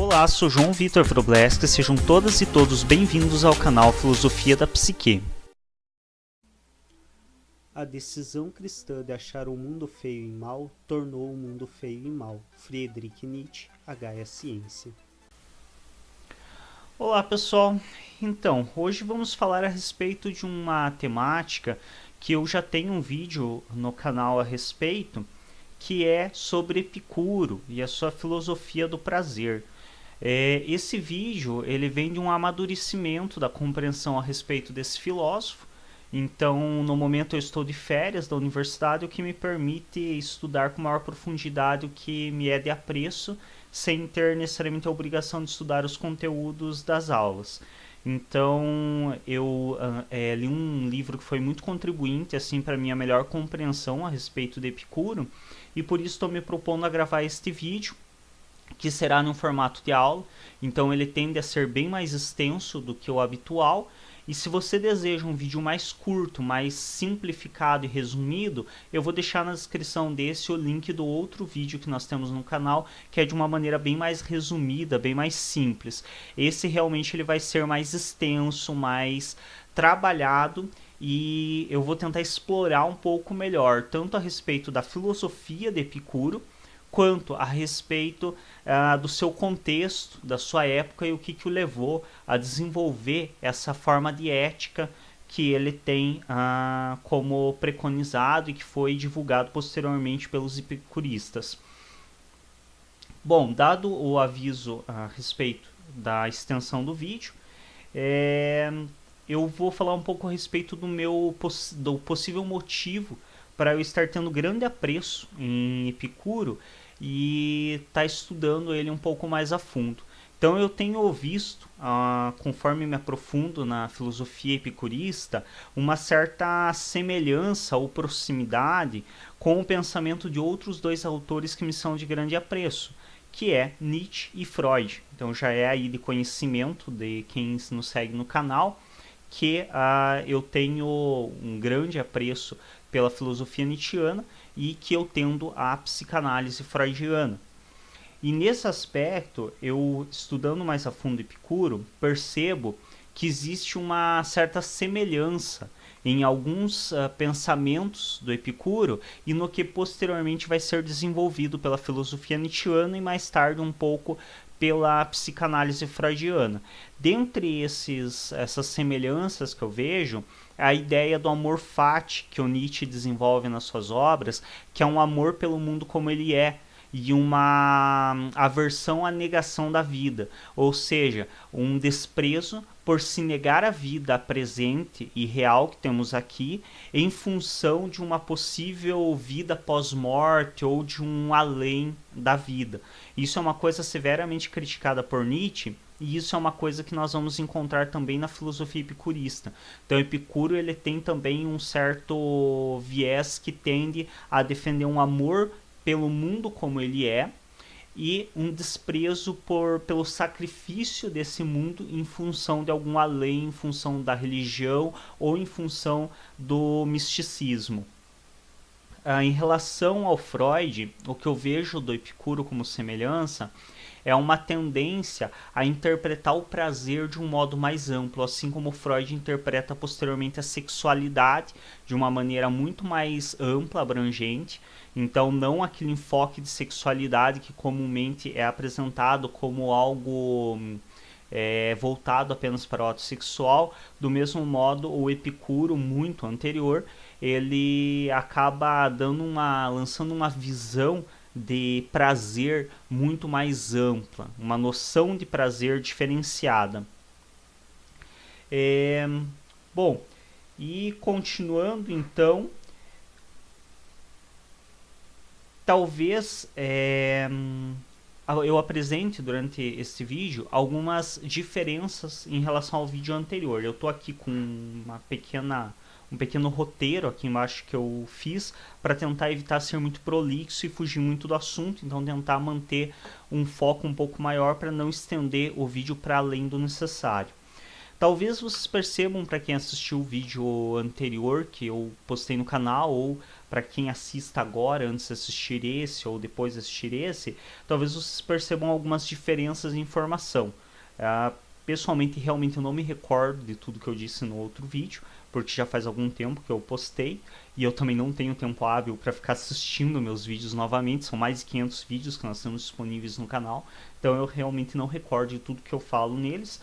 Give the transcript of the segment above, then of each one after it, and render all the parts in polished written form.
Olá, sou João Vitor Wróblewski, sejam todas e todos bem-vindos ao canal Filosofia da Psique. A decisão cristã de achar o mundo feio e mau tornou o mundo feio e mau. Friedrich Nietzsche, H. Ciência. Olá pessoal, então hoje vamos falar a respeito de uma temática que eu já tenho um vídeo no canal a respeito, que é sobre Epicuro e a sua filosofia do prazer. Esse vídeo ele vem de um amadurecimento da compreensão a respeito desse filósofo. Então, no momento eu estou de férias da universidade, o que me permite estudar com maior profundidade o que me é de apreço, sem ter necessariamente a obrigação de estudar os conteúdos das aulas. Então, eu li um livro que foi muito contribuinte assim, para a minha melhor compreensão a respeito de Epicuro, e por isso estou me propondo a gravar este vídeo, que será num formato de aula. Então ele tende a ser bem mais extenso do que o habitual. E se você deseja um vídeo mais curto, mais simplificado e resumido, eu vou deixar na descrição desse o link do outro vídeo que nós temos no canal, que é de uma maneira bem mais resumida, bem mais simples. Esse realmente ele vai ser mais extenso, mais trabalhado, e eu vou tentar explorar um pouco melhor, tanto a respeito da filosofia de Epicuro, quanto a respeito do seu contexto, da sua época e o que o levou a desenvolver essa forma de ética que ele tem como preconizado e que foi divulgado posteriormente pelos epicuristas. Bom, dado o aviso a respeito da extensão do vídeo, eu vou falar um pouco a respeito do possível motivo para eu estar tendo grande apreço em Epicuro e estar estudando ele um pouco mais a fundo. Então eu tenho visto, conforme me aprofundo na filosofia epicurista, uma certa semelhança ou proximidade com o pensamento de outros dois autores que me são de grande apreço, que é Nietzsche e Freud. Então já é aí de conhecimento de quem nos segue no canal, que eu tenho um grande apreço pela filosofia nietzschiana e que eu tendo à psicanálise freudiana. E nesse aspecto, eu estudando mais a fundo Epicuro, percebo que existe uma certa semelhança em alguns pensamentos do Epicuro e no que posteriormente vai ser desenvolvido pela filosofia nietzschiana e mais tarde um pouco pela psicanálise freudiana. Dentre essas semelhanças que eu vejo, a ideia do amor fati que o Nietzsche desenvolve nas suas obras, que é um amor pelo mundo como ele é, e uma aversão à negação da vida, ou seja, um desprezo por se negar a vida presente e real que temos aqui em função de uma possível vida pós-morte ou de um além da vida. Isso é uma coisa severamente criticada por Nietzsche, e isso é uma coisa que nós vamos encontrar também na filosofia epicurista. Então Epicuro ele tem também um certo viés que tende a defender um amor pelo mundo como ele é e um desprezo pelo sacrifício desse mundo em função de algum além, em função da religião ou em função do misticismo. Em relação ao Freud, o que eu vejo do Epicuro como semelhança é uma tendência a interpretar o prazer de um modo mais amplo, assim como Freud interpreta posteriormente a sexualidade de uma maneira muito mais ampla, abrangente. Então não aquele enfoque de sexualidade que comumente é apresentado como algo voltado apenas para o ato sexual. Do mesmo modo, o Epicuro, muito anterior, ele acaba lançando uma visão de prazer muito mais ampla, uma noção de prazer diferenciada. Bom, e continuando então, talvez eu apresente durante este vídeo algumas diferenças em relação ao vídeo anterior. Eu estou aqui com um pequeno roteiro aqui embaixo que eu fiz para tentar evitar ser muito prolixo e fugir muito do assunto, então tentar manter um foco um pouco maior para não estender o vídeo para além do necessário. Talvez vocês percebam, para quem assistiu o vídeo anterior que eu postei no canal, ou para quem assista agora antes de assistir esse ou depois de assistir esse, talvez vocês percebam algumas diferenças em informação. Pessoalmente, realmente eu não me recordo de tudo que eu disse no outro vídeo, porque já faz algum tempo que eu postei, e eu também não tenho tempo hábil para ficar assistindo meus vídeos novamente. São mais de 500 vídeos que nós temos disponíveis no canal, então eu realmente não recordo de tudo que eu falo neles.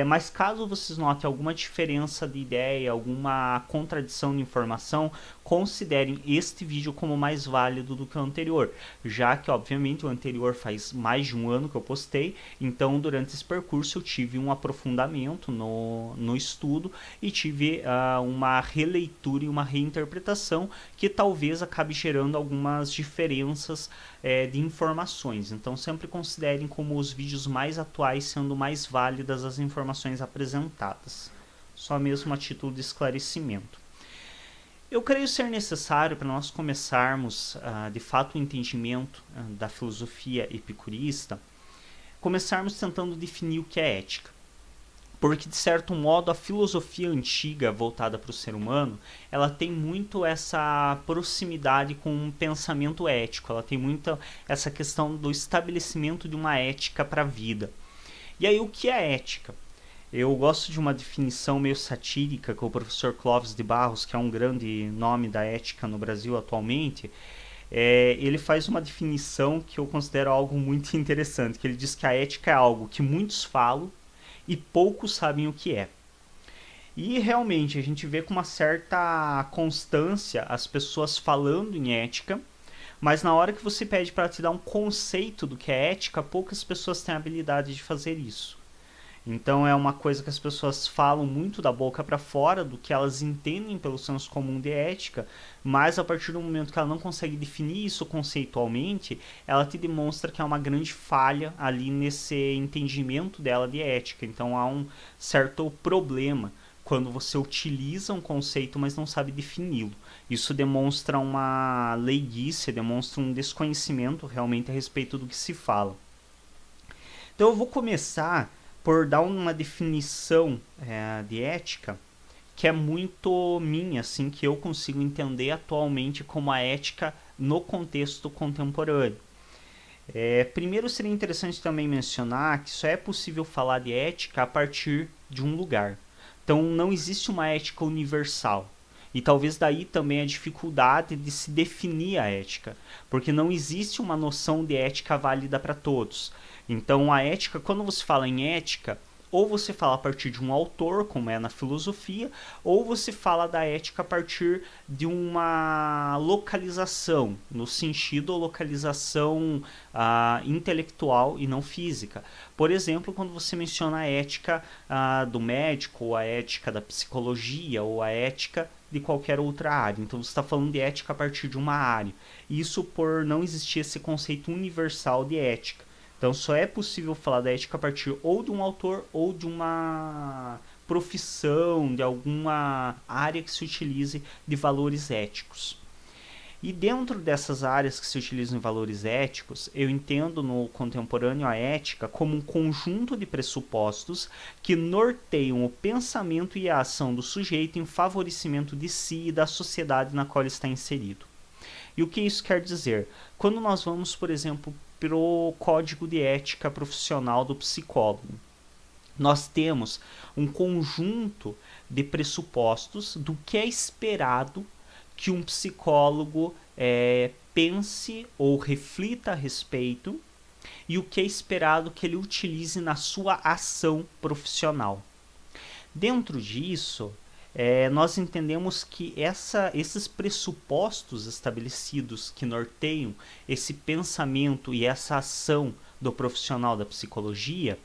Mas caso vocês notem alguma diferença de ideia, alguma contradição de informação, considerem este vídeo como mais válido do que o anterior, já que obviamente o anterior faz mais de um ano que eu postei, então durante esse percurso eu tive um aprofundamento no estudo e tive uma releitura e uma reinterpretação que talvez acabe gerando algumas diferenças de informações. Então sempre considerem como os vídeos mais atuais sendo mais válidas as informações apresentadas, só mesmo a título de esclarecimento. Eu creio ser necessário, para nós começarmos de fato o entendimento da filosofia epicurista, começarmos tentando definir o que é ética. Porque, de certo modo, a filosofia antiga voltada para o ser humano, ela tem muito essa proximidade com o pensamento ético, ela tem muito essa questão do estabelecimento de uma ética para a vida. E aí, o que é ética? Eu gosto de uma definição meio satírica que o professor Clóvis de Barros, que é um grande nome da ética no Brasil atualmente, ele faz uma definição que eu considero algo muito interessante, que ele diz que a ética é algo que muitos falam e poucos sabem o que é. E realmente a gente vê com uma certa constância as pessoas falando em ética, mas na hora que você pede para te dar um conceito do que é ética, poucas pessoas têm a habilidade de fazer isso. Então é uma coisa que as pessoas falam muito da boca para fora, do que elas entendem pelo senso comum de ética, mas a partir do momento que ela não consegue definir isso conceitualmente, ela te demonstra que há uma grande falha ali nesse entendimento dela de ética. Então há um certo problema quando você utiliza um conceito, mas não sabe defini-lo. Isso demonstra uma leiguice, demonstra um desconhecimento realmente a respeito do que se fala. Então eu vou começar por dar uma definição de ética que é muito minha, assim, que eu consigo entender atualmente como a ética no contexto contemporâneo. Primeiro seria interessante também mencionar que só é possível falar de ética a partir de um lugar. Então não existe uma ética universal. E talvez daí também a dificuldade de se definir a ética, porque não existe uma noção de ética válida para todos. Então a ética, quando você fala em ética, ou você fala a partir de um autor, como é na filosofia, ou você fala da ética a partir de uma localização, no sentido localização intelectual e não física. Por exemplo, quando você menciona a ética do médico, ou a ética da psicologia, ou a ética de qualquer outra área. Então você está falando de ética a partir de uma área. Isso por não existir esse conceito universal de ética. Então só é possível falar da ética a partir ou de um autor ou de uma profissão, de alguma área que se utilize de valores éticos. E dentro dessas áreas que se utilizam em valores éticos, eu entendo no contemporâneo a ética como um conjunto de pressupostos que norteiam o pensamento e a ação do sujeito em favorecimento de si e da sociedade na qual ele está inserido. E o que isso quer dizer? Quando nós vamos, por exemplo, para o Código de Ética Profissional do Psicólogo, nós temos um conjunto de pressupostos do que é esperado que um psicólogo pense ou reflita a respeito e o que é esperado que ele utilize na sua ação profissional. Dentro disso, nós entendemos que esses pressupostos estabelecidos que norteiam esse pensamento e essa ação do profissional da psicologia,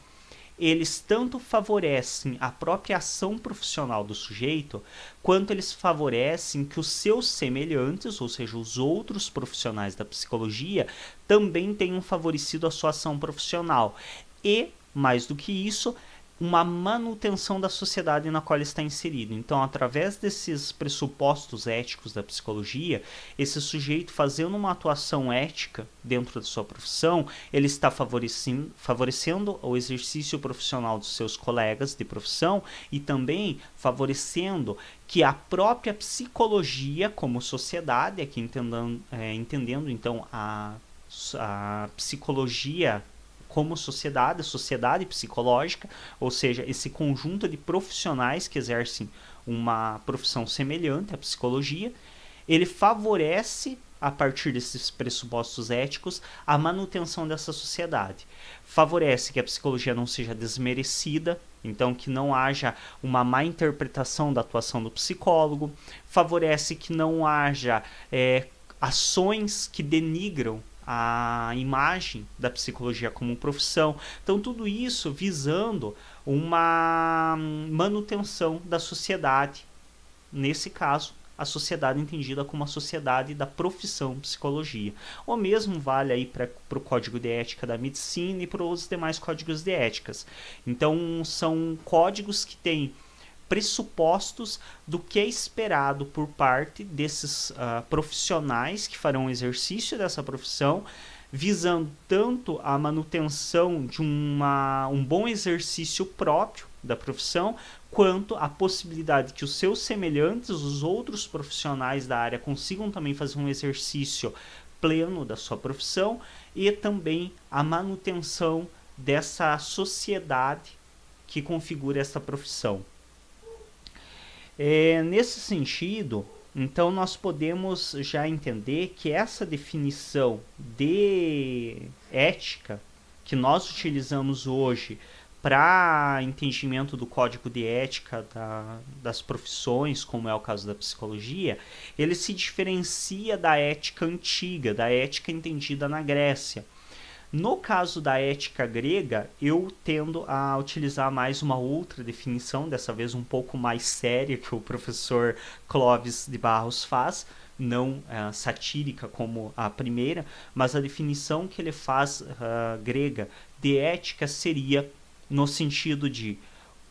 eles tanto favorecem a própria ação profissional do sujeito, quanto eles favorecem que os seus semelhantes, ou seja, os outros profissionais da psicologia, também tenham favorecido a sua ação profissional. E, mais do que isso, uma manutenção da sociedade na qual ele está inserido. Então, através desses pressupostos éticos da psicologia, esse sujeito fazendo uma atuação ética dentro da sua profissão, ele está favorecendo o exercício profissional dos seus colegas de profissão e também favorecendo que a própria psicologia como sociedade, aqui entendendo então a psicologia como sociedade, a sociedade psicológica, ou seja, esse conjunto de profissionais que exercem uma profissão semelhante à psicologia, ele favorece, a partir desses pressupostos éticos, a manutenção dessa sociedade. Favorece que a psicologia não seja desmerecida, então que não haja uma má interpretação da atuação do psicólogo, favorece que não haja ações que denigram a imagem da psicologia como profissão. Então, tudo isso visando uma manutenção da sociedade. Nesse caso, a sociedade entendida como a sociedade da profissão psicologia. O mesmo vale aí para o Código de Ética da Medicina e para os demais códigos de éticas. Então, são códigos que têm pressupostos do que é esperado por parte desses profissionais que farão o exercício dessa profissão, visando tanto a manutenção de um bom exercício próprio da profissão, quanto a possibilidade que os seus semelhantes, os outros profissionais da área, consigam também fazer um exercício pleno da sua profissão, e também a manutenção dessa sociedade que configura essa profissão. Nesse sentido, então nós podemos já entender que essa definição de ética que nós utilizamos hoje para entendimento do código de ética das profissões, como é o caso da psicologia, ele se diferencia da ética antiga, da ética entendida na Grécia. No caso da ética grega, eu tendo a utilizar mais uma outra definição, dessa vez um pouco mais séria, que o professor Clóvis de Barros faz, não satírica como a primeira, mas a definição que ele faz grega de ética seria no sentido de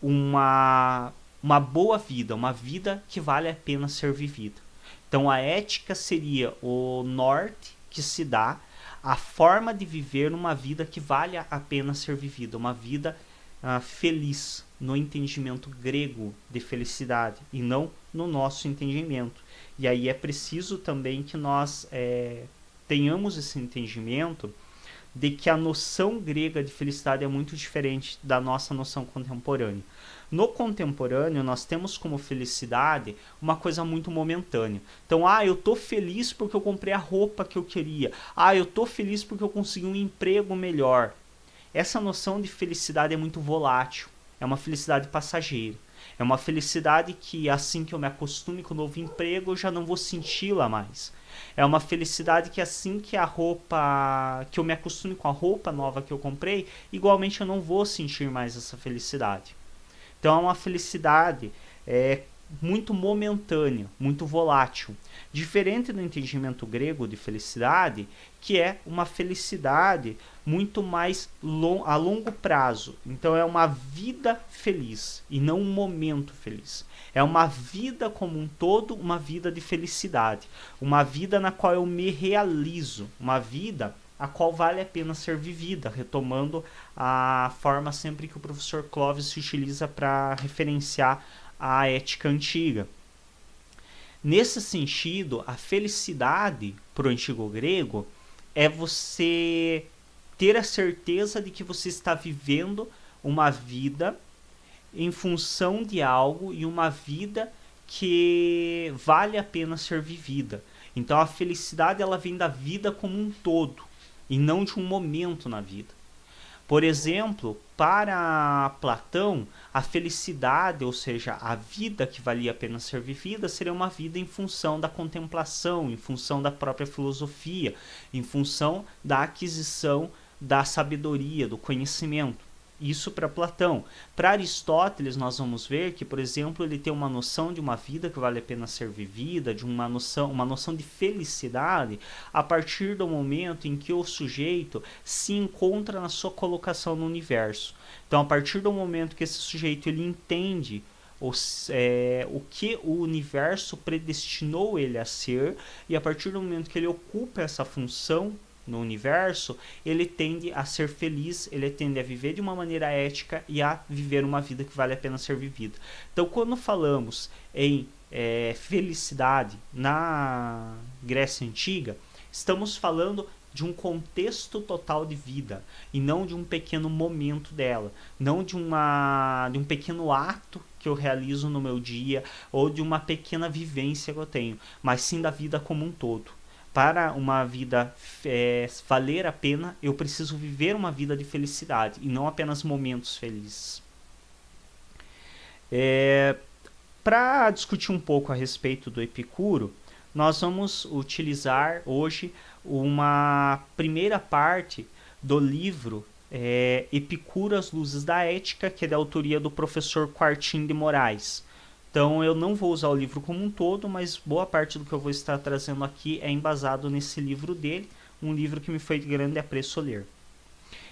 uma boa vida, uma vida que vale a pena ser vivida. Então a ética seria o norte que se dá, a forma de viver uma vida que vale a pena ser vivida, uma vida feliz, no entendimento grego de felicidade, e não no nosso entendimento. E aí é preciso também que nós tenhamos esse entendimento de que a noção grega de felicidade é muito diferente da nossa noção contemporânea. No contemporâneo, nós temos como felicidade uma coisa muito momentânea. Então, eu tô feliz porque eu comprei a roupa que eu queria. Eu tô feliz porque eu consegui um emprego melhor. Essa noção de felicidade é muito volátil. É uma felicidade passageira. É uma felicidade que, assim que eu me acostume com o novo emprego, eu já não vou senti-la mais. É uma felicidade que, assim que eu me acostume com a roupa nova que eu comprei, igualmente eu não vou sentir mais essa felicidade. Então é uma felicidade muito momentânea, muito volátil. Diferente do entendimento grego de felicidade, que é uma felicidade muito mais a longo prazo. Então é uma vida feliz e não um momento feliz. É uma vida como um todo, uma vida de felicidade. Uma vida na qual eu me realizo. Uma vida a qual vale a pena ser vivida, retomando a forma sempre que o professor Clóvis se utiliza para referenciar a ética antiga. Nesse sentido, a felicidade para o antigo grego é você ter a certeza de que você está vivendo uma vida em função de algo e uma vida que vale a pena ser vivida. Então a felicidade ela vem da vida como um todo e não de um momento na vida. Por exemplo, para Platão, a felicidade, ou seja, a vida que valia a pena ser vivida, seria uma vida em função da contemplação, em função da própria filosofia, em função da aquisição da sabedoria, do conhecimento. Isso para Platão. Para Aristóteles, nós vamos ver que, por exemplo, ele tem uma noção de uma vida que vale a pena ser vivida, de uma noção de felicidade, a partir do momento em que o sujeito se encontra na sua colocação no universo. Então, a partir do momento que esse sujeito ele entende o que o universo predestinou ele a ser, e a partir do momento que ele ocupa essa função no universo, ele tende a ser feliz, ele tende a viver de uma maneira ética e a viver uma vida que vale a pena ser vivida. Então, quando falamos em felicidade na Grécia Antiga, estamos falando de um contexto total de vida e não de um pequeno momento dela, não de um pequeno ato que eu realizo no meu dia ou de uma pequena vivência que eu tenho, mas sim da vida como um todo. Para uma vida valer a pena, eu preciso viver uma vida de felicidade e não apenas momentos felizes. Para discutir um pouco a respeito do Epicuro, nós vamos utilizar hoje uma primeira parte do livro Epicuro, as Luzes da Ética, que é da autoria do professor Quartim de Moraes. Então eu não vou usar o livro como um todo, mas boa parte do que eu vou estar trazendo aqui é embasado nesse livro dele, um livro que me foi de grande apreço ler.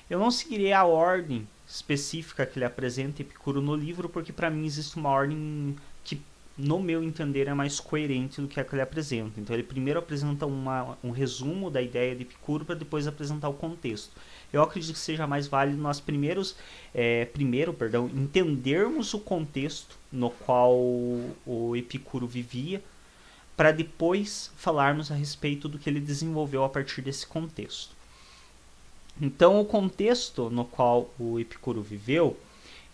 Eu não seguirei a ordem específica que ele apresenta Epicuro no livro, porque para mim existe uma ordem que, no meu entender, é mais coerente do que a que ele apresenta. Então ele primeiro apresenta um resumo da ideia de Epicuro para depois apresentar o contexto. Eu acredito que seja mais válido nós primeiro entendermos o contexto no qual o Epicuro vivia, para depois falarmos a respeito do que ele desenvolveu a partir desse contexto. Então, o contexto no qual o Epicuro viveu,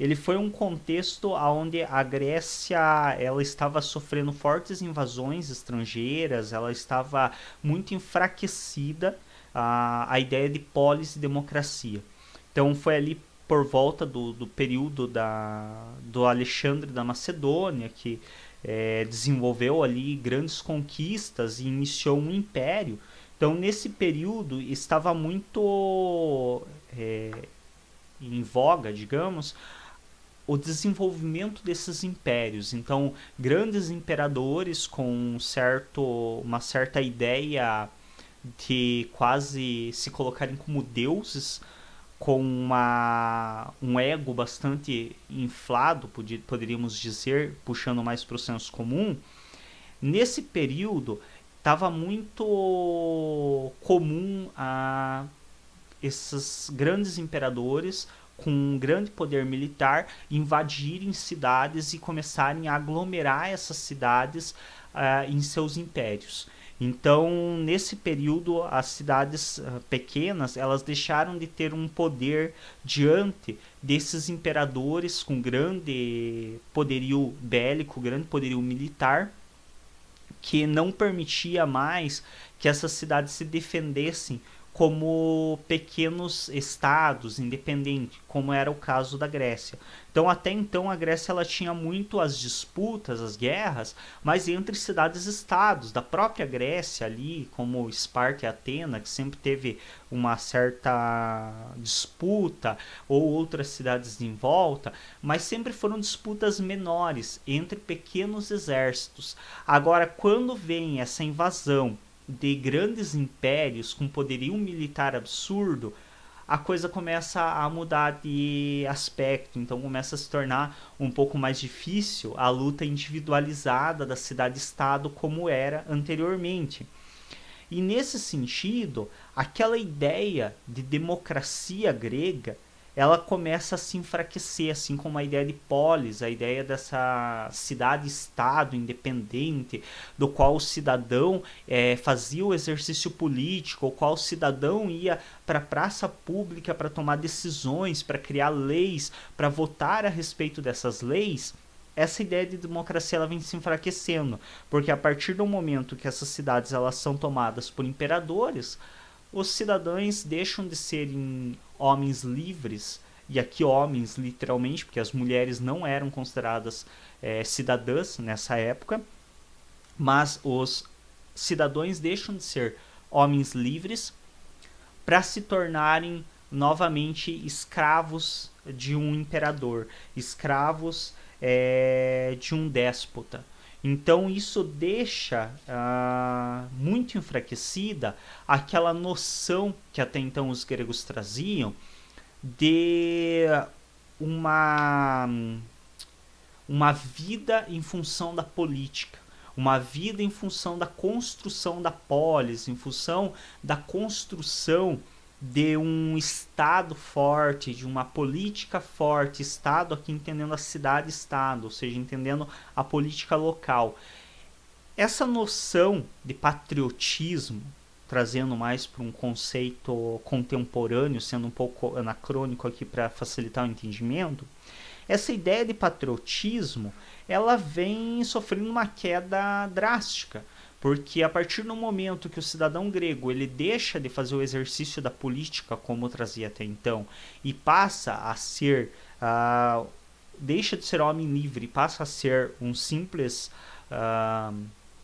ele foi um contexto onde a Grécia ela estava sofrendo fortes invasões estrangeiras, ela estava muito enfraquecida a ideia de polis e democracia. Então, foi ali por volta do período do Alexandre da Macedônia, que desenvolveu ali grandes conquistas e iniciou um império. Então, nesse período, estava muito em voga, digamos, o desenvolvimento desses impérios. Então, grandes imperadores com uma certa ideia de quase se colocarem como deuses, com um ego bastante inflado, poderíamos dizer, puxando mais para o senso comum. Nesse período, estava muito comum a esses grandes imperadores com um grande poder militar invadirem cidades e começarem a aglomerar essas cidades em seus impérios. Então, nesse período, as cidades pequenas, elas deixaram de ter um poder diante desses imperadores com grande poderio bélico, grande poderio militar, que não permitia mais que essas cidades se defendessem como pequenos estados independentes, como era o caso da Grécia. Então, até então, a Grécia ela tinha muito as disputas, as guerras, mas entre cidades-estados da própria Grécia ali, como Esparta e Atena, que sempre teve uma certa disputa, ou outras cidades em volta, mas sempre foram disputas menores entre pequenos exércitos. Agora, quando vem essa invasão de grandes impérios com poderio militar absurdo, a coisa começa a mudar de aspecto. Então começa a se tornar um pouco mais difícil a luta individualizada da cidade-estado como era anteriormente. E nesse sentido, aquela ideia de democracia grega, ela começa a se enfraquecer, assim como a ideia de polis, a ideia dessa cidade-estado independente, do qual o cidadão fazia o exercício político, o qual o cidadão ia para a praça pública para tomar decisões, para criar leis, para votar a respeito dessas leis. Essa ideia de democracia ela vem se enfraquecendo, porque a partir do momento que essas cidades elas são tomadas por imperadores, os cidadãos deixam de serem homens livres, e aqui homens literalmente, porque as mulheres não eram consideradas cidadãs nessa época, mas os cidadãos deixam de ser homens livres para se tornarem novamente escravos de um imperador, escravos de um déspota. Então isso deixa muito enfraquecida aquela noção que até então os gregos traziam de uma vida em função da política, uma vida em função da construção da polis, em função da construção de um Estado forte, de uma política forte, Estado aqui entendendo a cidade-Estado, ou seja, entendendo a política local. Essa noção de patriotismo, trazendo mais para um conceito contemporâneo, sendo um pouco anacrônico aqui para facilitar o entendimento, essa ideia de patriotismo, ela vem sofrendo uma queda drástica, porque a partir do momento que o cidadão grego ele deixa de fazer o exercício da política como trazia até então e passa a ser deixa de ser homem livre, passa a ser um simples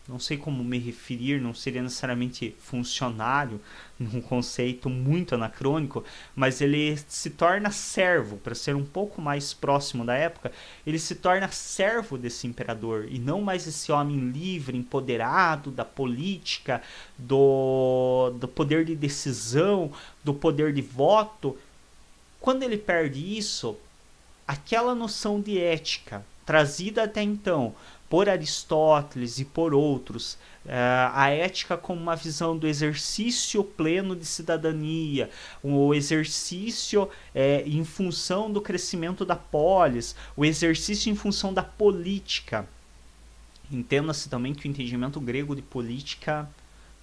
não sei como me referir, não seria necessariamente funcionário, num conceito muito anacrônico, mas ele se torna servo, para ser um pouco mais próximo da época, ele se torna servo desse imperador, e não mais esse homem livre, empoderado da política, do poder de decisão, do poder de voto. Quando ele perde isso, aquela noção de ética, trazida até então por Aristóteles e por outros, a ética como uma visão do exercício pleno de cidadania, o exercício em função do crescimento da polis, o exercício em função da política. Entenda-se também que o entendimento grego de política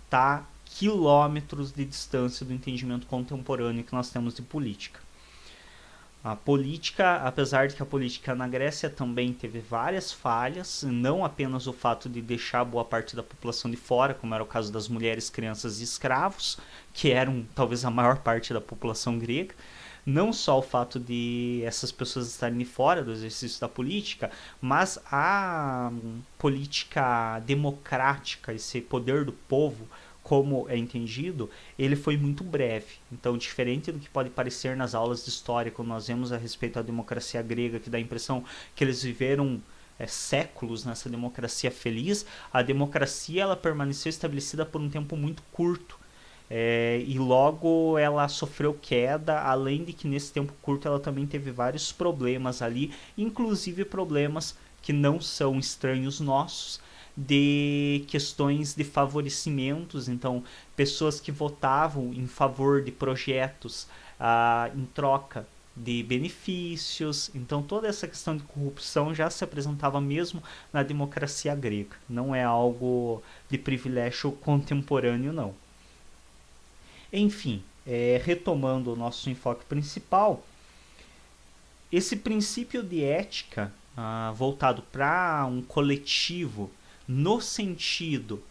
está quilômetros de distância do entendimento contemporâneo que nós temos de política. A política, apesar de que a política na Grécia também teve várias falhas, não apenas o fato de deixar boa parte da população de fora, como era o caso das mulheres, crianças e escravos, que eram talvez a maior parte da população grega, não só o fato de essas pessoas estarem de fora do exercício da política, mas a política democrática, esse poder do povo, como é entendido, ele foi muito breve. Então, diferente do que pode parecer nas aulas de história, quando nós vemos a respeito da democracia grega, que dá a impressão que eles viveram séculos nessa democracia feliz, a democracia ela permaneceu estabelecida por um tempo muito curto. E logo ela sofreu queda, além de que nesse tempo curto ela também teve vários problemas ali, inclusive problemas que não são estranhos nossos, de questões de favorecimentos. Então pessoas que votavam em favor de projetos em troca de benefícios. Então toda essa questão de corrupção já se apresentava mesmo na democracia grega, não é algo de privilégio contemporâneo não. Enfim, retomando o nosso enfoque principal, esse princípio de ética voltado para um coletivo no sentido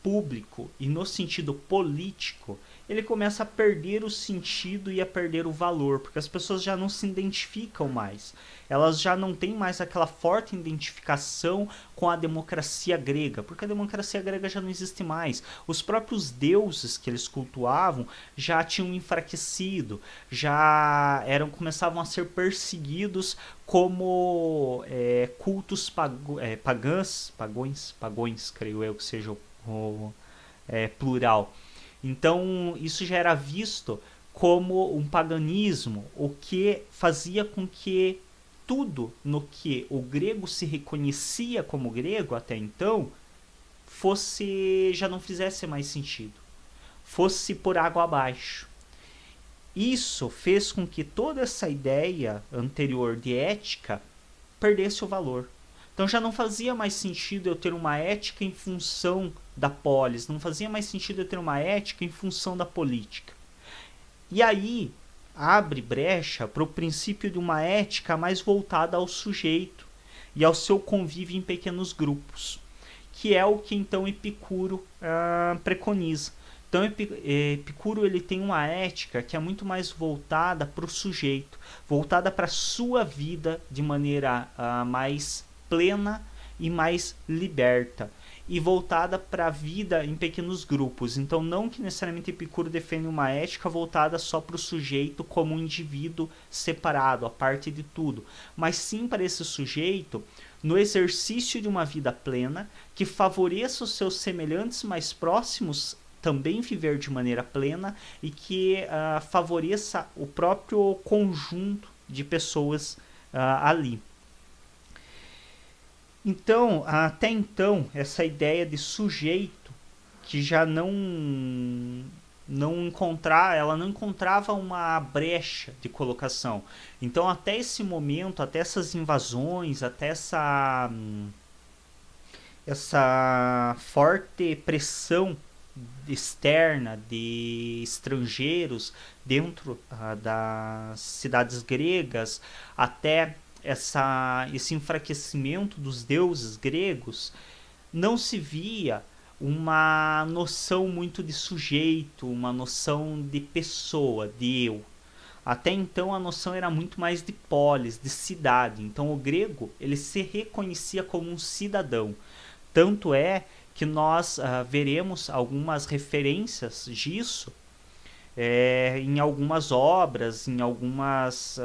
público e no sentido político, ele começa a perder o sentido e a perder o valor, porque as pessoas já não se identificam mais. Elas já não têm mais aquela forte identificação com a democracia grega, porque a democracia grega já não existe mais. Os próprios deuses que eles cultuavam já tinham enfraquecido, já começavam a ser perseguidos como cultos pagões, creio eu que seja o plural. Então isso já era visto como um paganismo, o que fazia com que tudo no que o grego se reconhecia como grego até então já não fizesse mais sentido, fosse por água abaixo. Isso fez com que toda essa ideia anterior de ética perdesse o valor. Então já não fazia mais sentido eu ter uma ética em função da polis, não fazia mais sentido eu ter uma ética em função da política. E aí abre brecha para o princípio de uma ética mais voltada ao sujeito e ao seu convívio em pequenos grupos, que é o que então Epicuro preconiza. Então Epicuro ele tem uma ética que é muito mais voltada para o sujeito, voltada para a sua vida de maneira mais plena e mais liberta. e voltada para a vida em pequenos grupos. Então, não que necessariamente Epicuro defende uma ética voltada só para o sujeito como um indivíduo separado, a parte de tudo, mas sim para esse sujeito no exercício de uma vida plena que favoreça os seus semelhantes mais próximos também viver de maneira plena e que favoreça o próprio conjunto de pessoas ali. Então, até então, essa ideia de sujeito que já ela não encontrava uma brecha de colocação. Então, até esse momento, até essas invasões, até essa forte pressão externa de estrangeiros dentro das cidades gregas, até esse enfraquecimento dos deuses gregos, não se via uma noção muito de sujeito, uma noção de pessoa, de eu. Até então a noção era muito mais de polis, de cidade. Então o grego ele se reconhecia como um cidadão. Tanto é que nós veremos algumas referências disso em algumas obras, em algumas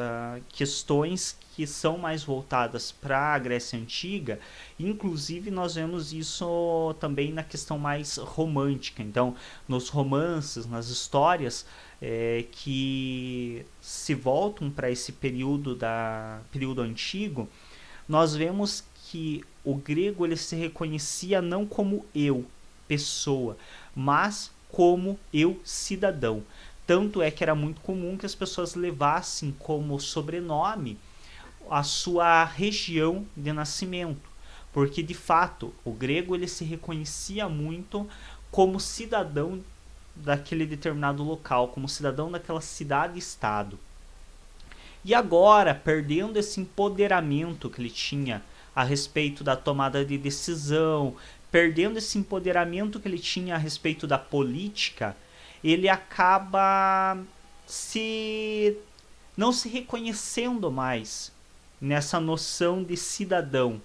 questões que são mais voltadas para a Grécia Antiga. Inclusive nós vemos isso também na questão mais romântica. Então, nos romances, nas histórias que se voltam para esse período antigo, nós vemos que o grego ele se reconhecia não como eu, pessoa, mas como eu, cidadão. Tanto é que era muito comum que as pessoas levassem como sobrenome a sua região de nascimento, porque de fato o grego ele se reconhecia muito como cidadão daquele determinado local, como cidadão daquela cidade-estado. E agora, perdendo esse empoderamento que ele tinha a respeito da tomada de decisão, perdendo esse empoderamento que ele tinha a respeito da política, ele acaba não se reconhecendo mais nessa noção de cidadão.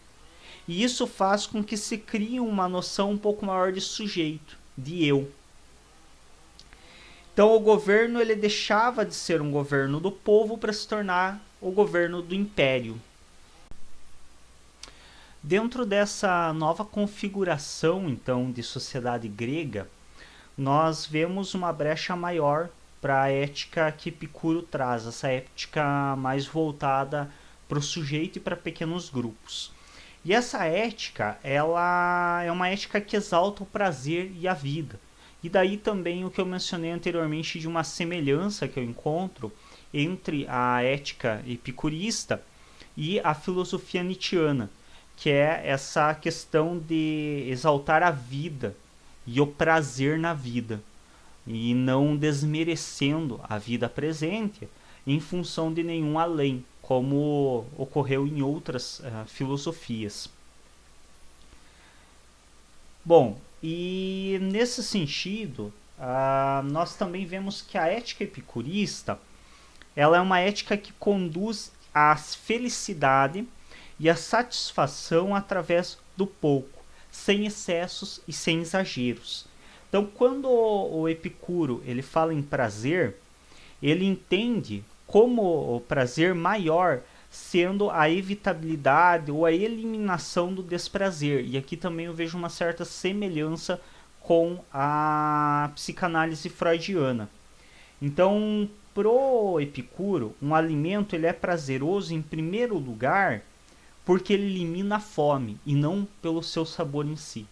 E isso faz com que se crie uma noção um pouco maior de sujeito, de eu. Então o governo ele deixava de ser um governo do povo para se tornar o governo do império. Dentro dessa nova configuração então de sociedade grega, nós vemos uma brecha maior para a ética que Epicuro traz, essa ética mais voltada para o sujeito e para pequenos grupos. E essa ética, ela é uma ética que exalta o prazer e a vida. E daí também o que eu mencionei anteriormente de uma semelhança que eu encontro entre a ética epicurista e a filosofia nietzschiana, que é essa questão de exaltar a vida e o prazer na vida, e não desmerecendo a vida presente em função de nenhum além, como ocorreu em outras filosofias. Bom, e nesse sentido, nós também vemos que a ética epicurista ela é uma ética que conduz à felicidade e à satisfação através do pouco, sem excessos e sem exageros. Então, quando o Epicuro ele fala em prazer, ele entende como o prazer maior sendo a evitabilidade ou a eliminação do desprazer. E aqui também eu vejo uma certa semelhança com a psicanálise freudiana. Então, pro Epicuro, um alimento ele é prazeroso em primeiro lugar porque ele elimina a fome e não pelo seu sabor em si.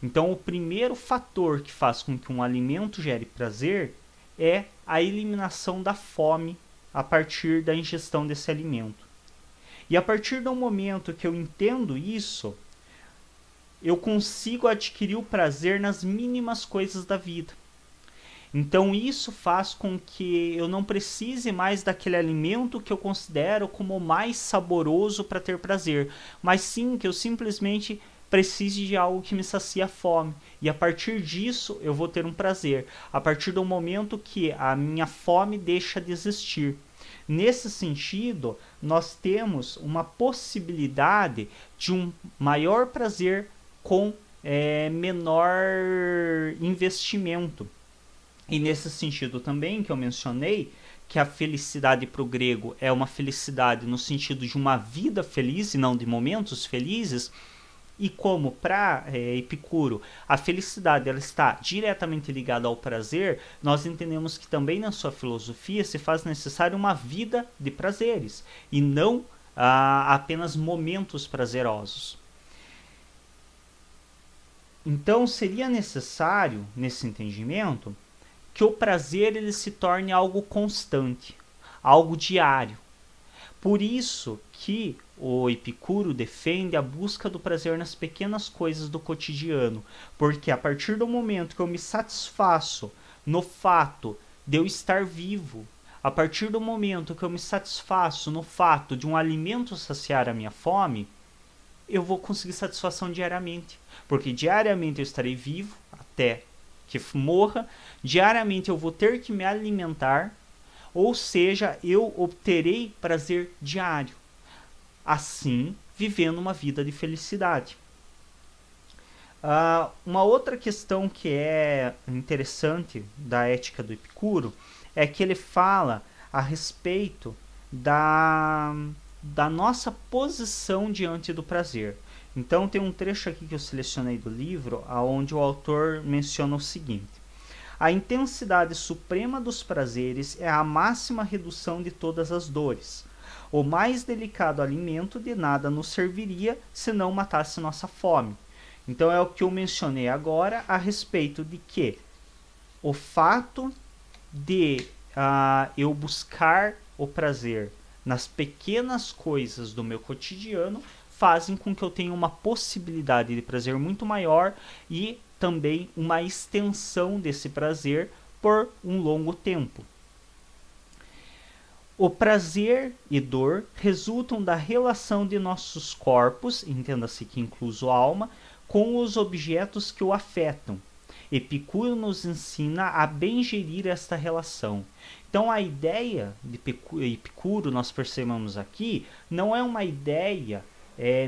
Então, o primeiro fator que faz com que um alimento gere prazer é a eliminação da fome a partir da ingestão desse alimento. E a partir do momento que eu entendo isso, eu consigo adquirir o prazer nas mínimas coisas da vida. Então isso faz com que eu não precise mais daquele alimento que eu considero como mais saboroso para ter prazer, mas sim que eu simplesmente precise de algo que me sacia a fome. E a partir disso eu vou ter um prazer, a partir do momento que a minha fome deixa de existir. Nesse sentido, nós temos uma possibilidade de um maior prazer com menor investimento. E nesse sentido também que eu mencionei, que a felicidade para o grego é uma felicidade no sentido de uma vida feliz e não de momentos felizes, e como para Epicuro a felicidade ela está diretamente ligada ao prazer, nós entendemos que também na sua filosofia se faz necessário uma vida de prazeres e não apenas momentos prazerosos. Então seria necessário, nesse entendimento, que o prazer ele se torne algo constante, algo diário. Por isso que o Epicuro defende a busca do prazer nas pequenas coisas do cotidiano, porque a partir do momento que eu me satisfaço no fato de eu estar vivo, a partir do momento que eu me satisfaço no fato de um alimento saciar a minha fome, eu vou conseguir satisfação diariamente, porque diariamente eu estarei vivo até que morra, diariamente eu vou ter que me alimentar, ou seja, eu obterei prazer diário, assim vivendo uma vida de felicidade. Uma outra questão que é interessante da ética do Epicuro é que ele fala a respeito da nossa posição diante do prazer. Então tem um trecho aqui que eu selecionei do livro, onde o autor menciona o seguinte: a intensidade suprema dos prazeres é a máxima redução de todas as dores. O mais delicado alimento de nada nos serviria se não matasse nossa fome. Então é o que eu mencionei agora a respeito de que o fato de eu buscar o prazer nas pequenas coisas do meu cotidiano fazem com que eu tenha uma possibilidade de prazer muito maior e também uma extensão desse prazer por um longo tempo. O prazer e dor resultam da relação de nossos corpos, entenda-se que incluso a alma, com os objetos que o afetam. Epicuro nos ensina a bem gerir esta relação. Então a ideia de Epicuro, nós percebemos aqui, não é uma ideia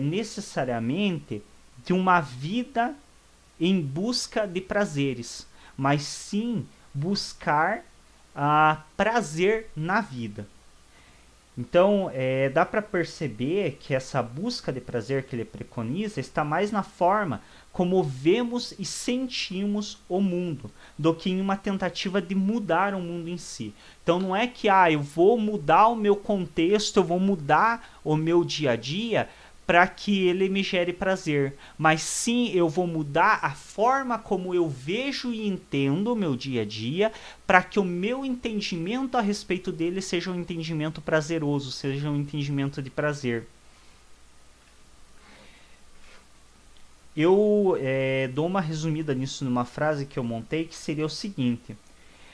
necessariamente de uma vida em busca de prazeres, mas sim buscar prazer na vida. Então, dá para perceber que essa busca de prazer que ele preconiza está mais na forma como vemos e sentimos o mundo, do que em uma tentativa de mudar o mundo em si. Então, não é que eu vou mudar o meu contexto, eu vou mudar o meu dia a dia para que ele me gere prazer, mas sim eu vou mudar a forma como eu vejo e entendo o meu dia a dia, para que o meu entendimento a respeito dele seja um entendimento prazeroso, seja um entendimento de prazer. Eu dou uma resumida nisso numa frase que eu montei, que seria o seguinte: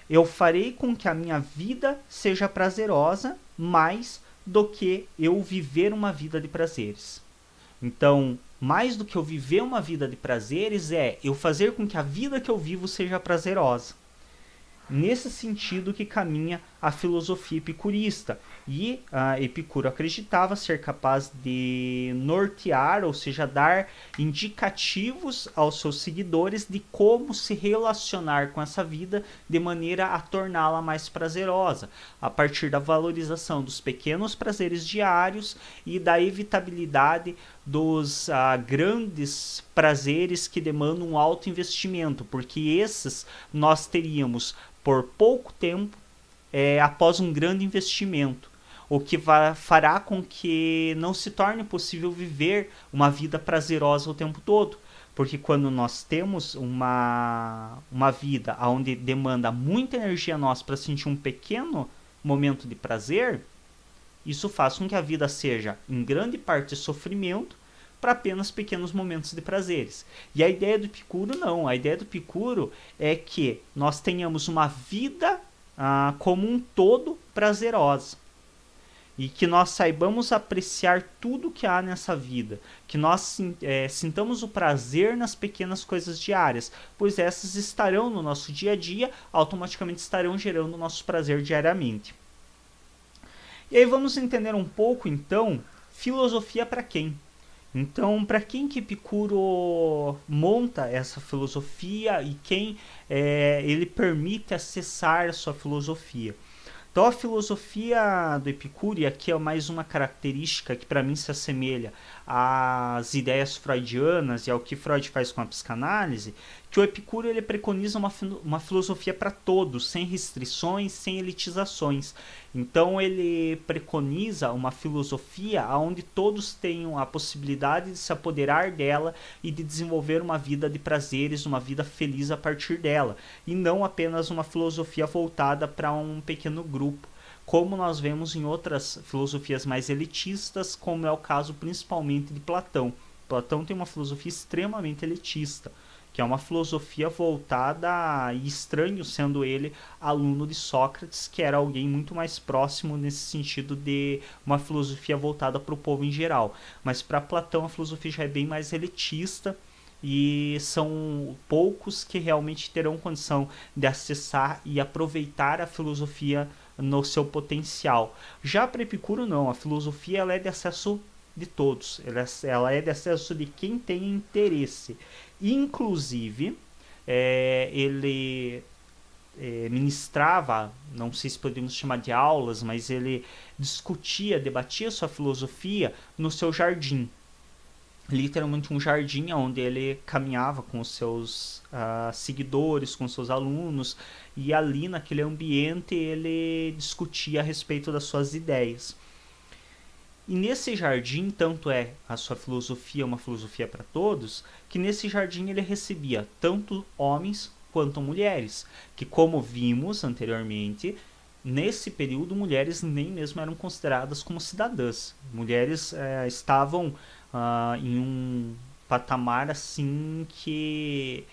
eu farei com que a minha vida seja prazerosa, mais do que eu viver uma vida de prazeres. Então, mais do que eu viver uma vida de prazeres, eu fazer com que a vida que eu vivo seja prazerosa. Nesse sentido que caminha a filosofia epicurista. E Epicuro acreditava ser capaz de nortear, ou seja, dar indicativos aos seus seguidores de como se relacionar com essa vida de maneira a torná-la mais prazerosa, a partir da valorização dos pequenos prazeres diários e da evitabilidade dos grandes prazeres que demandam um alto investimento, porque esses nós teríamos por pouco tempo após um grande investimento, o que fará com que não se torne possível viver uma vida prazerosa o tempo todo, porque quando nós temos uma vida onde demanda muita energia nossa para sentir um pequeno momento de prazer, isso faz com que a vida seja em grande parte sofrimento para apenas pequenos momentos de prazeres. E a ideia do Epicuro não, a ideia do Epicuro é que nós tenhamos uma vida como um todo prazerosa, e que nós saibamos apreciar tudo que há nessa vida, que nós sintamos o prazer nas pequenas coisas diárias, pois essas estarão no nosso dia a dia, automaticamente estarão gerando o nosso prazer diariamente. E aí vamos entender um pouco então, filosofia para quem? Então, para quem que Epicuro monta essa filosofia e quem ele permite acessar a sua filosofia? Então, a filosofia do Epicuro, e aqui é mais uma característica que para mim se assemelha às ideias freudianas e ao que Freud faz com a psicanálise, que o Epicuro ele preconiza uma filosofia para todos, sem restrições, sem elitizações. Então, ele preconiza uma filosofia onde todos tenham a possibilidade de se apoderar dela e de desenvolver uma vida de prazeres, uma vida feliz a partir dela, e não apenas uma filosofia voltada para um pequeno grupo, como nós vemos em outras filosofias mais elitistas, como é o caso principalmente de Platão. Platão tem uma filosofia extremamente elitista, que é uma filosofia voltada, e estranho sendo ele aluno de Sócrates, que era alguém muito mais próximo nesse sentido de uma filosofia voltada para o povo em geral. Mas para Platão a filosofia já é bem mais elitista, e são poucos que realmente terão condição de acessar e aproveitar a filosofia no seu potencial. Já para Epicuro não, a filosofia ela é de acesso de todos, ela é de acesso de quem tem interesse. Inclusive, ele ministrava, não sei se podemos chamar de aulas, mas ele discutia, debatia sua filosofia no seu jardim. Literalmente um jardim onde ele caminhava com os seus seguidores, com os seus alunos, e ali naquele ambiente ele discutia a respeito das suas ideias. E nesse jardim, tanto é a sua filosofia uma filosofia para todos, que nesse jardim ele recebia tanto homens quanto mulheres, que como vimos anteriormente, nesse período mulheres nem mesmo eram consideradas como cidadãs. Mulheres estavam em um patamar assim que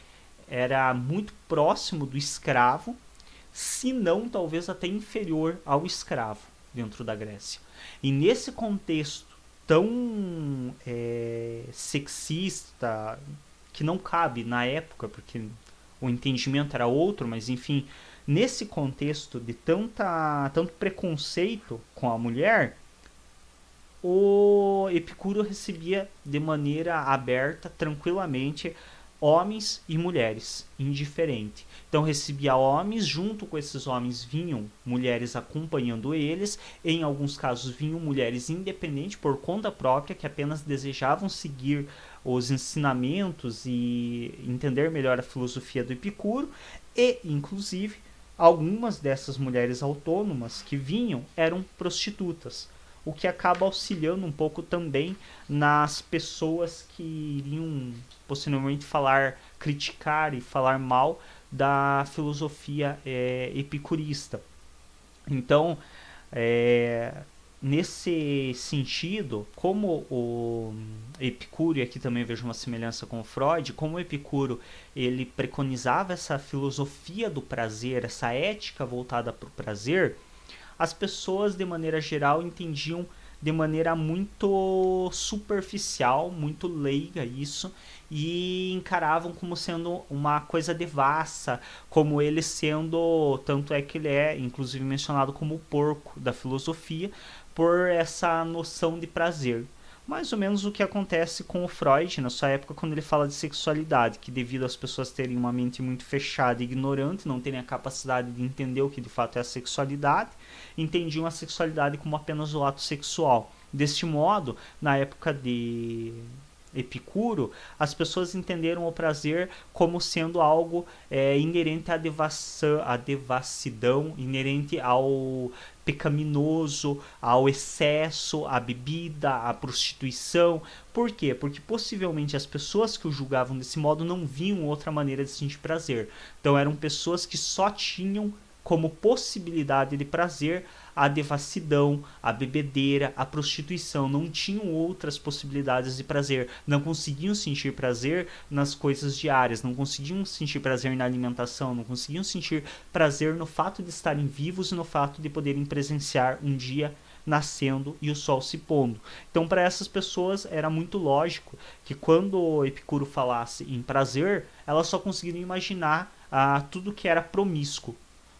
era muito próximo do escravo, se não talvez até inferior ao escravo dentro da Grécia. E nesse contexto tão sexista, que não cabe na época, porque o entendimento era outro, mas enfim, nesse contexto de tanto preconceito com a mulher, o Epicuro recebia de maneira aberta, tranquilamente, homens e mulheres, indiferente. Então recebia homens, junto com esses homens vinham mulheres acompanhando eles, em alguns casos vinham mulheres independentes por conta própria, que apenas desejavam seguir os ensinamentos e entender melhor a filosofia do Epicuro, e inclusive algumas dessas mulheres autônomas que vinham eram prostitutas, o que acaba auxiliando um pouco também nas pessoas que iriam possivelmente criticar e falar mal da filosofia epicurista. Então, nesse sentido, como o Epicuro, e aqui também vejo uma semelhança com o Freud, como o Epicuro ele preconizava essa filosofia do prazer, essa ética voltada para o prazer, as pessoas de maneira geral entendiam de maneira muito superficial, muito leiga isso, e encaravam como sendo uma coisa devassa, como ele sendo, tanto é que ele é inclusive mencionado como o porco da filosofia, por essa noção de prazer. Mais ou menos o que acontece com o Freud na sua época, quando ele fala de sexualidade, que devido às pessoas terem uma mente muito fechada e ignorante, não terem a capacidade de entender o que de fato é a sexualidade, entendiam a sexualidade como apenas o ato sexual. Deste modo, na época de Epicuro, as pessoas entenderam o prazer como sendo algo inerente à devassidão, inerente ao pecaminoso, ao excesso, à bebida, à prostituição. Por quê? Porque possivelmente as pessoas que o julgavam desse modo não viam outra maneira de sentir prazer. Então eram pessoas que só tinham como possibilidade de prazer a devassidão, a bebedeira, a prostituição. Não tinham outras possibilidades de prazer. Não conseguiam sentir prazer nas coisas diárias, não conseguiam sentir prazer na alimentação, não conseguiam sentir prazer no fato de estarem vivos e no fato de poderem presenciar um dia nascendo e o sol se pondo. Então, para essas pessoas era muito lógico que quando Epicuro falasse em prazer, elas só conseguiriam imaginar tudo que era promíscuo.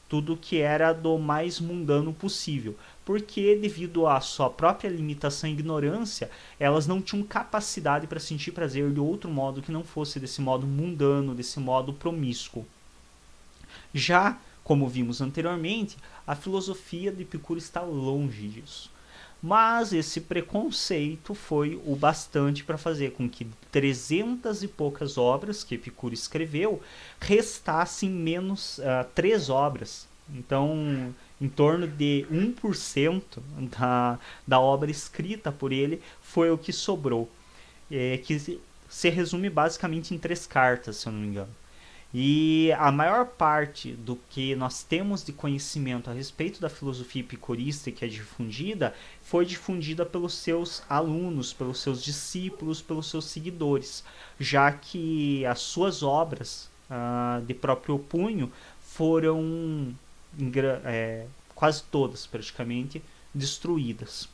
tudo que era do mais mundano possível, porque devido à sua própria limitação e ignorância, elas não tinham capacidade para sentir prazer de outro modo que não fosse desse modo mundano, desse modo promíscuo. Já, como vimos anteriormente, a filosofia de Epicuro está longe disso. Mas esse preconceito foi o bastante para fazer com que 300 e poucas obras que Epicuro escreveu restassem menos 3 obras. Então, em torno de 1% da obra escrita por ele foi o que sobrou, que se resume basicamente em 3 cartas, se eu não me engano. E a maior parte do que nós temos de conhecimento a respeito da filosofia epicurista que é difundida, foi difundida pelos seus alunos, pelos seus discípulos, pelos seus seguidores, já que as suas obras de próprio punho foram quase todas praticamente destruídas.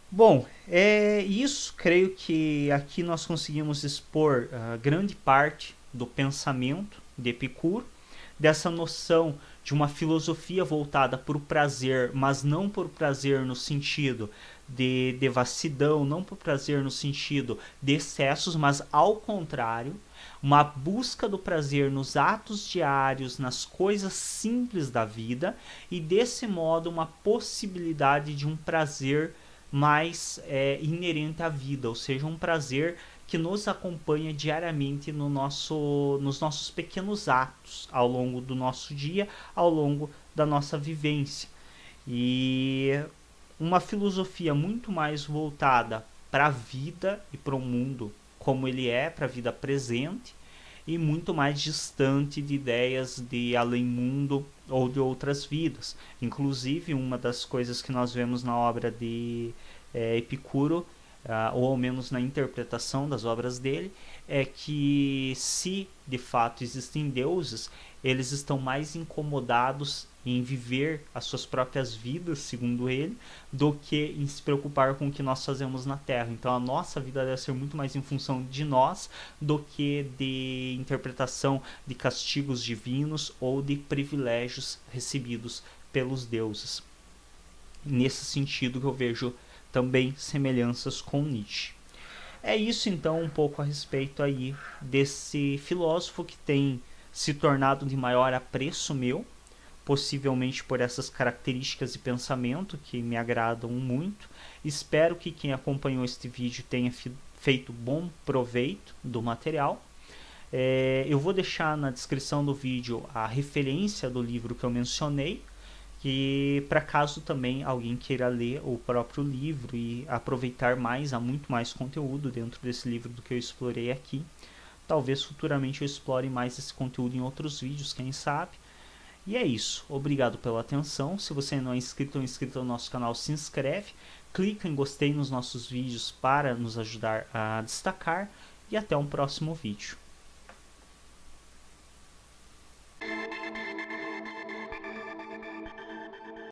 Bom, é isso. Creio que aqui nós conseguimos expor grande parte do pensamento de Epicuro, dessa noção de uma filosofia voltada para o prazer, mas não por prazer no sentido de devassidão, não por prazer no sentido de excessos, mas ao contrário, uma busca do prazer nos atos diários, nas coisas simples da vida, e desse modo uma possibilidade de um prazer mais inerente à vida, ou seja, um prazer que nos acompanha diariamente nos nossos pequenos atos ao longo do nosso dia, ao longo da nossa vivência. E uma filosofia muito mais voltada para a vida e para o mundo como ele é, para a vida presente, e muito mais distante de ideias de além-mundo ou de outras vidas. Inclusive, uma das coisas que nós vemos na obra de Epicuro, ou ao menos na interpretação das obras dele, é que se de fato existem deuses, eles estão mais incomodados em viver as suas próprias vidas, segundo ele, do que em se preocupar com o que nós fazemos na Terra. Então a nossa vida deve ser muito mais em função de nós do que de interpretação de castigos divinos ou de privilégios recebidos pelos deuses. Nesse sentido que eu vejo também semelhanças com Nietzsche. É isso então um pouco a respeito aí desse filósofo que tem se tornado de maior apreço meu, possivelmente por essas características de pensamento que me agradam muito. Espero que quem acompanhou este vídeo tenha feito bom proveito do material. Eu vou deixar na descrição do vídeo a referência do livro que eu mencionei, que para caso também alguém queira ler o próprio livro e aproveitar mais, há muito mais conteúdo dentro desse livro do que eu explorei aqui. Talvez futuramente eu explore mais esse conteúdo em outros vídeos, quem sabe. E é isso, obrigado pela atenção. Se você não é inscrito ou inscrito no nosso canal, se inscreve, clica em gostei nos nossos vídeos para nos ajudar a destacar, e até um próximo vídeo.